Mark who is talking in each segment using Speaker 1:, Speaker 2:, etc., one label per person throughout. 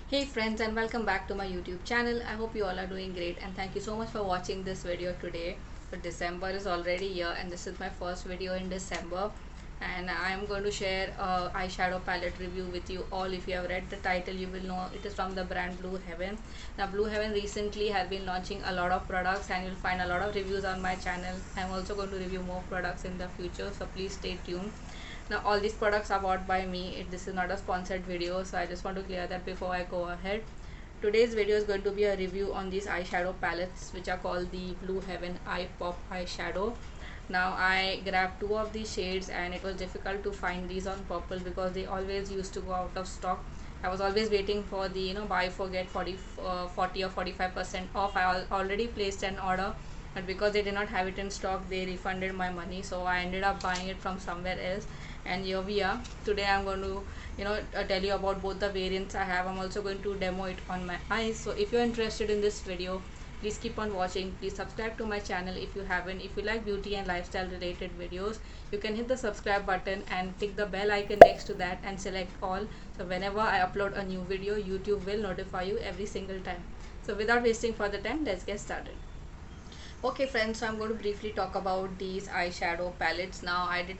Speaker 1: Hey friends, and welcome back to my YouTube channel. I hope you all are doing great, and thank you so much for watching this video today. So December is already here, and this is my first video in December, and I am going to share a eyeshadow palette review with you all. If you have read the title, you will know it is from the brand Blue Heaven. Now Blue Heaven recently has been launching a lot of products, and you'll find a lot of reviews on my channel. I'm also going to review more products in the future, so please stay tuned. Now all these products are bought by me. This is not a sponsored video, so I just want to clear that before I go ahead. Today's video is going to be a review on these eyeshadow palettes, which are called the Blue Heaven Eye Pop eyeshadow. Now I grabbed two of these shades, and it was difficult to find these on Purple because they always used to go out of stock. I was always waiting for the buy forget 40 or 45% off. I already placed an order, but because they did not have it in stock, they refunded my money, so I ended up buying it from somewhere else. And here we are. Today I'm going to tell you about both the variants I have. I'm also going to demo it on my eyes. So if you're interested in this video, please keep on watching. Please subscribe to my channel if you haven't. If you like beauty and lifestyle related videos, you can hit the subscribe button and click the bell icon next to that and select all. So whenever I upload a new video, YouTube will notify you every single time. So without wasting further time, let's get started. Okay friends, so I'm going to briefly talk about these eyeshadow palettes. Now I did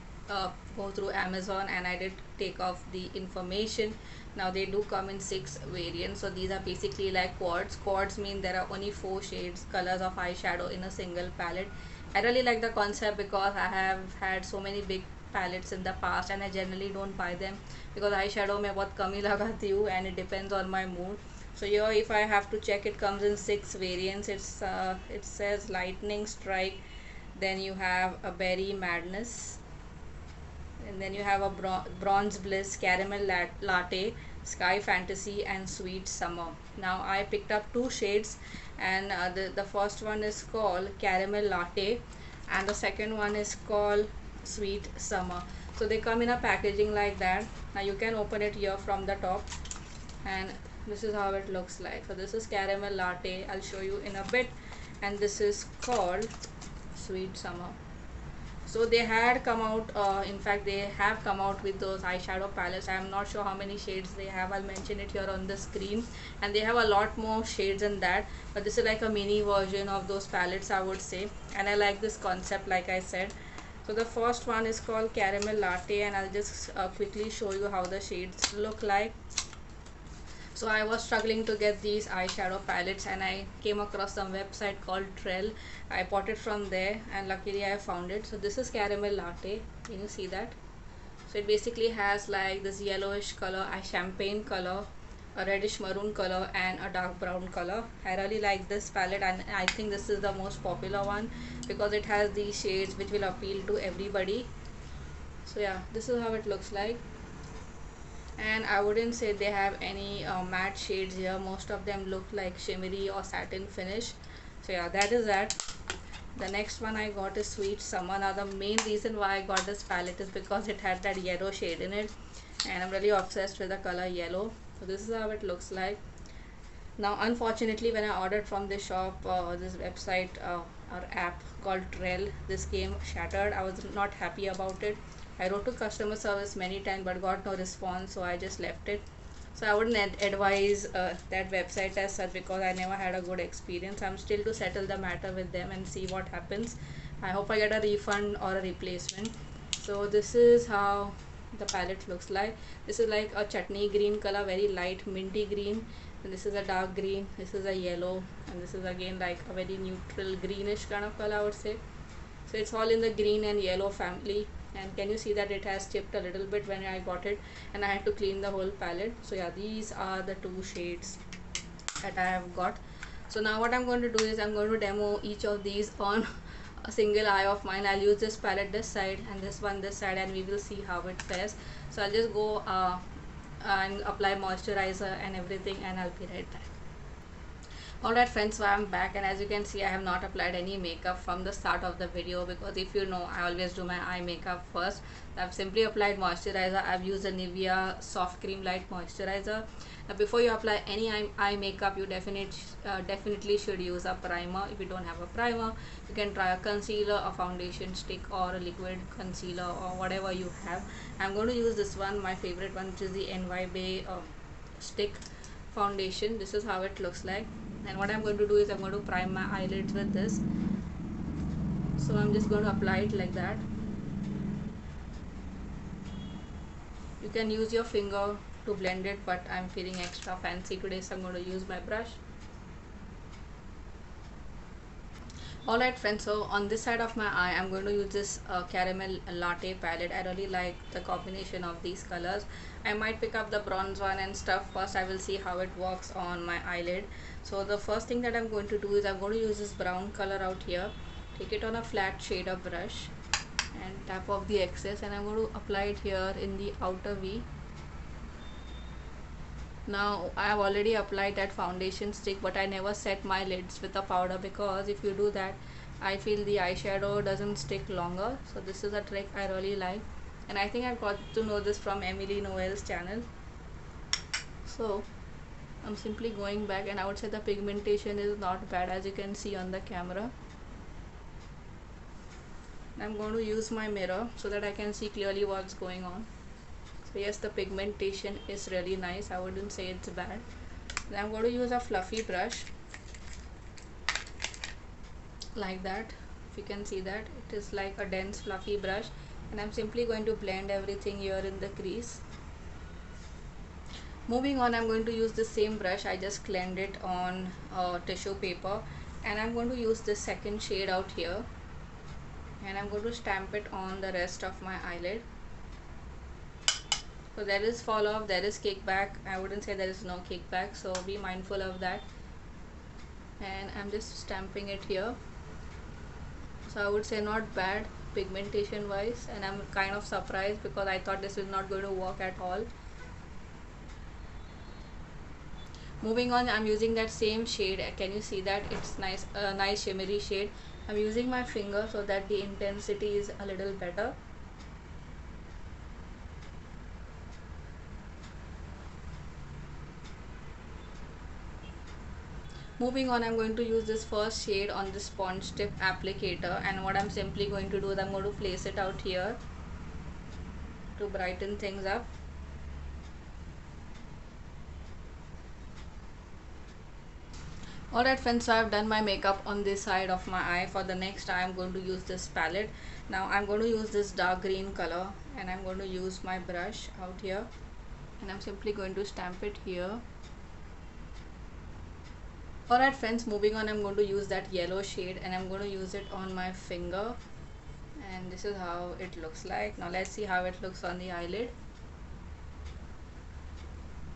Speaker 1: go through Amazon, and I did take off the information. Now they do come in 6 variants, so these are basically like quads mean there are only 4 shades colors of eyeshadow in a single palette. I really like the concept because I have had so many big palettes in the past, and I generally don't buy them because eyeshadow mein bahut kam hi lagati hu, and it depends on my mood. So here if I have to check, it comes in 6 variants. It says lightning strike, then you have a berry madness, and then you have a bronze bliss, caramel latte, sky fantasy, and sweet summer. Now I picked up 2 shades, and the first one is called caramel latte, and the second one is called sweet summer. So they come in a packaging like that. Now you can open it here from the top, and this is how it looks like. So this is caramel latte, I'll show you in a bit, and this is called sweet summer. So they had come out, in fact they have come out with those eyeshadow palettes. I am not sure how many shades they have. I'll mention it here on the screen, and they have a lot more shades than that, but this is like a mini version of those palettes, I would say, and I like this concept like I said. So the first one is called caramel latte, and I'll just quickly show you how the shades look like. So I was struggling to get these eyeshadow palettes, and I came across some website called Trell. I bought it from there, and luckily I found it. So this is caramel latte. Can you see that? So it basically has like this yellowish color, a champagne color, a reddish maroon color, and a dark brown color. I really like this palette, and I think this is the most popular one because it has these shades which will appeal to everybody. So yeah, this is how it looks like, and I wouldn't say they have any matte shades here. Most of them look like shimmery or satin finish. So yeah, that is that. The next one I got is sweet summer. Now the main reason why I got this palette is because it had that yellow shade in it, and I'm really obsessed with the color yellow. So this is how it looks like. Now unfortunately, when I ordered from this shop, this website or app called Trell, this came shattered. I was not happy about it. I wrote to customer service many times but got no response, so I just left it. So I wouldn't advise that website as such because I never had a good experience. I'm still to settle the matter with them and see what happens. I hope I get a refund or a replacement. So this is how the palette looks like. This is like a chutney green color, very light minty green, and this is a dark green, this is a yellow, and this is again like a very neutral greenish kind of color, I would say. So it's all in the green and yellow family, and can you see that it has chipped a little bit when I got it, and I had to clean the whole palette. So yeah, these are the 2 shades that I have got. So now what I'm going to do is I'm going to demo each of these on a single eye of mine. I'll use this palette this side and this one this side, and we will see how it fares. So I'll just go and apply moisturizer and everything, and I'll be right back. Alright friends, so I'm back, and as you can see I have not applied any makeup from the start of the video because if you know, I always do my eye makeup first. I've simply applied moisturizer. I've used a Nivea soft cream light moisturizer. Now before you apply any eye makeup, you definitely should use a primer. If you don't have a primer, you can try a concealer, a foundation stick, or a liquid concealer, or whatever you have. I'm going to use this one, my favorite one, which is the NY Bay stick foundation. This is how it looks like, and what I'm going to do is I'm going to prime my eyelids with this. So I'm just going to apply it like that. You can use your finger to blend it, but I'm feeling extra fancy today, so I'm going to use my brush. Alright friends, so on this side of my eye I'm going to use this caramel latte palette. I really like the combination of these colors. I might pick up the bronze one and stuff. First I will see how it works on my eyelid. So the first thing that I'm going to do is I'm going to use this brown color out here. Take it on a flat shader brush and tap off the excess, and I'm going to apply it here in the outer V. Now I have already applied that foundation stick, but I never set my lids with a powder, because if you do that I feel the eyeshadow doesn't stick longer. So this is a trick I really like, and I think I got to know this from Emily Noel's channel. So I'm simply going back, and I would say the pigmentation is not bad, as you can see on the camera. I'm going to use my mirror so that I can see clearly what's going on. So yes, the pigmentation is really nice. I wouldn't say it's bad. Then I'm going to use a fluffy brush like that. If you can see that, it is like a dense fluffy brush, and I'm simply going to blend everything here in the crease. Moving on, I'm going to use the same brush. I just cleaned it on tissue paper, and I'm going to use this second shade out here, and I'm going to stamp it on the rest of my eyelid. So there is fall off, there is kickback. I wouldn't say there is no kickback, so be mindful of that. And I'm just stamping it here. So I would say not bad pigmentation wise, and I'm kind of surprised because I thought this is not going to work at all. Moving on, I'm using that same shade. Can you see that? It's nice, nice shimmery shade. I'm using my finger so that the intensity is a little better. Moving on, I'm going to use this first shade on this sponge tip applicator, and what I'm simply going to do is I'm going to place it out here to brighten things up. Alright friends, so I've done my makeup on this side of my eye. For the next eye, I'm going to use this palette. Now I'm going to use this dark green color, and I'm going to use my brush out here, and I'm simply going to stamp it here. Alright friends, moving on, I'm going to use that yellow shade, and I'm going to use it on my finger, and this is how it looks like. Now let's see how it looks on the eyelid.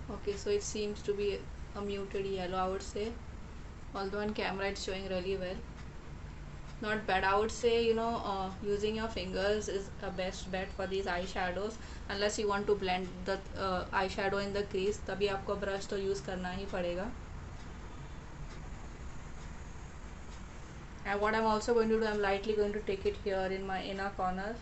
Speaker 1: Okay, so it seems to be a muted yellow, I would say, although on camera it's showing really well. Not bad. I would say, using your fingers is a best bet for these eyeshadows, unless you want to blend the eyeshadow in the crease. तभी आपको brush तो use करना ही पड़ेगा. And what I'm also going to do, I'm lightly going to take it here in my inner corner.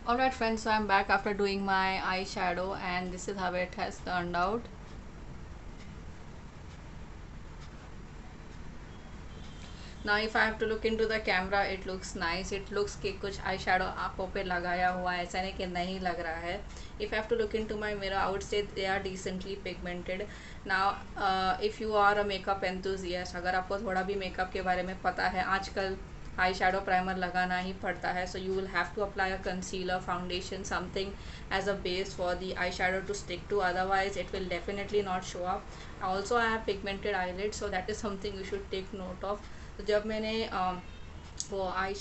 Speaker 1: Alright friends, so I'm back after doing my eyeshadow, and this is how it has turned out. Now if I have to look into the camera, it looks nice. It looks कि कुछ eyeshadow आँखों पे लगाया हुआ है, ऐसा नहीं कि नहीं लग रहा है. If I have to look into my mirror, I would say they are decently pigmented. Now if you are a makeup enthusiast, अगर आपको थोड़ा भी makeup के बारे में पता है, आजकल आई शेडो प्राइमर लगाना ही पड़ता है. So you will have to apply a concealer, foundation, something as a base for the eyeshadow to stick to. Otherwise it will definitely not show up. Also I have pigmented eyelids, so that is something you should take note of. तो जब मैंने वो आई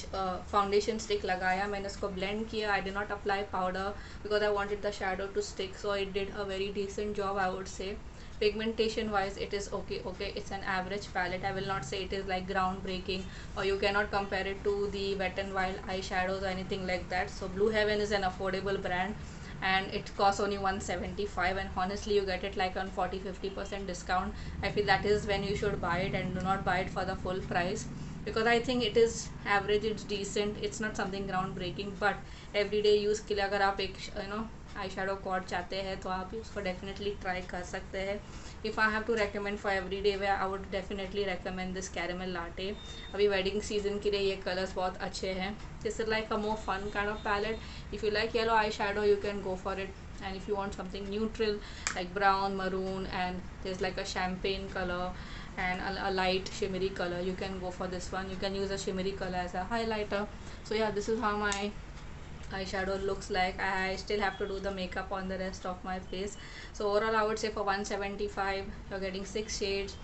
Speaker 1: foundation stick लगाया, मैंने उसको blend किया. I did not apply powder because I wanted the shadow to stick, so it did a very decent job, I would say. Pigmentation wise, it is okay. It's an average palette. I will not say it is like groundbreaking, or you cannot compare it to the Wet n Wild eyeshadows or anything like that. So Blue Heaven is an affordable brand, and it costs only $175, and honestly you get it like on 40-50% discount. I feel that is when you should buy it, and do not buy it for the full price, because I think it is average, it's decent, it's not something groundbreaking, but everyday use के लिए अगर आप एक eye shadow quad चाहते हैं तो आप उसको डेफिनेटली ट्राई कर सकते हैं. If I have to recommend for everyday wear I would definitely recommend this caramel latte. अभी वेडिंग सीजन के लिए ये कलर्स बहुत अच्छे हैं. This is like a more fun kind of palette. If you like yellow eye shadow you can go for it, and if you want something neutral like brown, maroon, and there's like a champagne color and a light shimmery color, you can go for this one. You can use a shimmery color as a highlighter. So yeah, this is how my eyeshadow looks like. I still have to do the makeup on the rest of my face. So overall I would say for 175 you're getting 6 shades,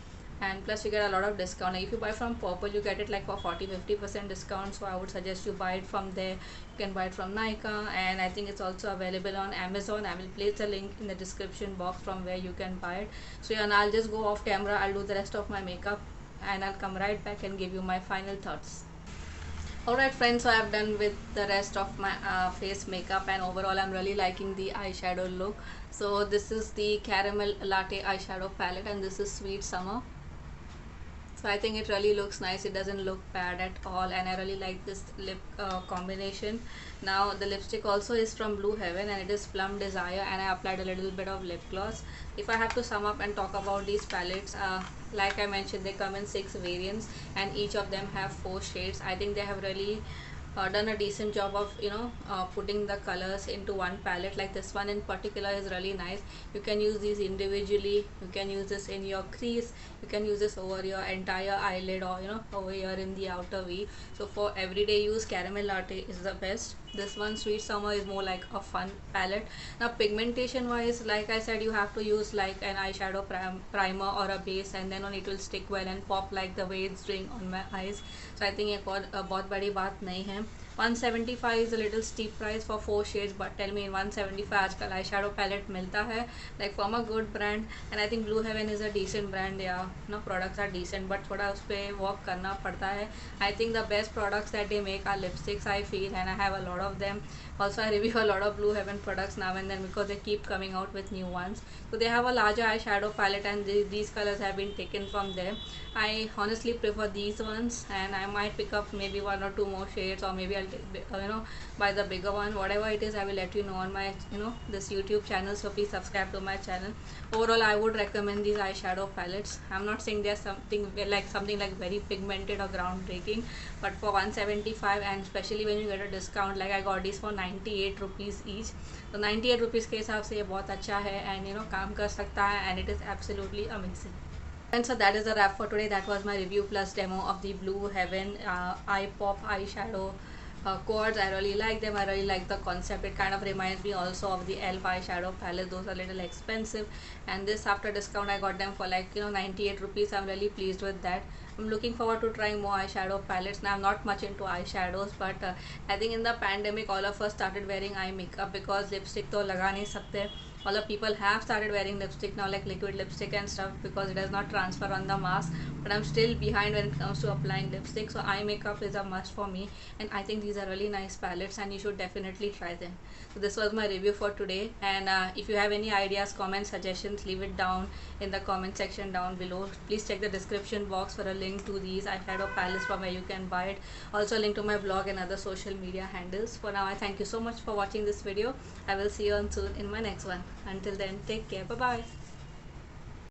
Speaker 1: and plus you get a lot of discount. Like if you buy from Purple, you get it like for 40-50% discount, so I would suggest you buy it from there. You can buy it from Nykaa, and I think it's also available on Amazon. I will place a link in the description box from where you can buy it. So yeah, and I'll just go off camera, I'll do the rest of my makeup, and I'll come right back and give you my final thoughts. Alright friends, so I've done with the rest of my face makeup, and overall I'm really liking the eyeshadow look. So this is the Caramel Latte eyeshadow palette, and this is Sweet Summer. So I think it really looks nice. It doesn't look bad at all, and I really like this lip combination. Now the lipstick also is from Blue Heaven, and it is Plum Desire, and I applied a little bit of lip gloss. If I have to sum up and talk about these palettes, like I mentioned, they come in 6 variants, and each of them have 4 shades. I think they have really done a decent job of putting the colors into one palette. Like this one in particular is really nice. You can use these individually, you can use this in your crease, you can use this over your entire eyelid, or over here in the outer V. So for everyday use, Caramel Latte is the best. This one, Sweet Summer, is more like a fun palette. Now pigmentation wise, like I said, you have to use like an eyeshadow primer or a base, and then only it will stick well and pop like the way it's doing on my eyes. So I think ये बहुत बड़ी बात नहीं है. 175 is a little steep price for 4 shades, but tell me, in 175 आजकल eye shadow palette मिलता है like from a good brand. And I think Blue Heaven is a decent brand. Yeah, products are decent, but थोड़ा उस पर work करना पड़ता है. I think the best products that they make are lipsticks, I feel, and I have a lot of them. Also I review a lot of Blue Heaven products now and then because they keep coming out with new ones. So they have a larger eyeshadow palette, and these colors have been taken from there. I honestly prefer these ones, and I might pick up maybe 1 or 2 more shades, or maybe I'll buy the bigger one. Whatever it is, I will let you know on my this YouTube channel, so please subscribe to my channel. Overall I would recommend these eyeshadow palettes. I'm not saying they're something like very pigmented or groundbreaking, but for 175, and especially when you get a discount, like I got these for 98 rupees each. So 98 rupees के हिसाब से ये बहुत अच्छा है, and काम कर सकता है, and it is absolutely amazing. And so that is a wrap for today. That was my review plus demo of the Blue Heaven Eye Pop eyeshadow quads. I really like them. I really like the concept. It kind of reminds me also of the ELF eyeshadow palette. Those are a little expensive, and this after discount I got them for like 98 rupees. I'm really pleased with that. I'm looking forward to trying more eyeshadow palettes. Now I'm not much into eyeshadows, but I think in the pandemic all of us started wearing eye makeup because lipstick तो लगा नहीं सकते. All the people have started wearing lipstick now, like liquid lipstick and stuff, because it does not transfer on the mask. But I'm still behind when it comes to applying lipstick, so eye makeup is a must for me, and I think these are really nice palettes and you should definitely try them. So this was my review for today, and if you have any ideas, comments, suggestions, leave it down in the comment section down below. Please check the description box for a link to these eyeshadow palettes from where you can buy it. Also a link to my blog and other social media handles. For now I thank you so much for watching this video. I will see you on soon in my next one. Until then, take care. Bye bye.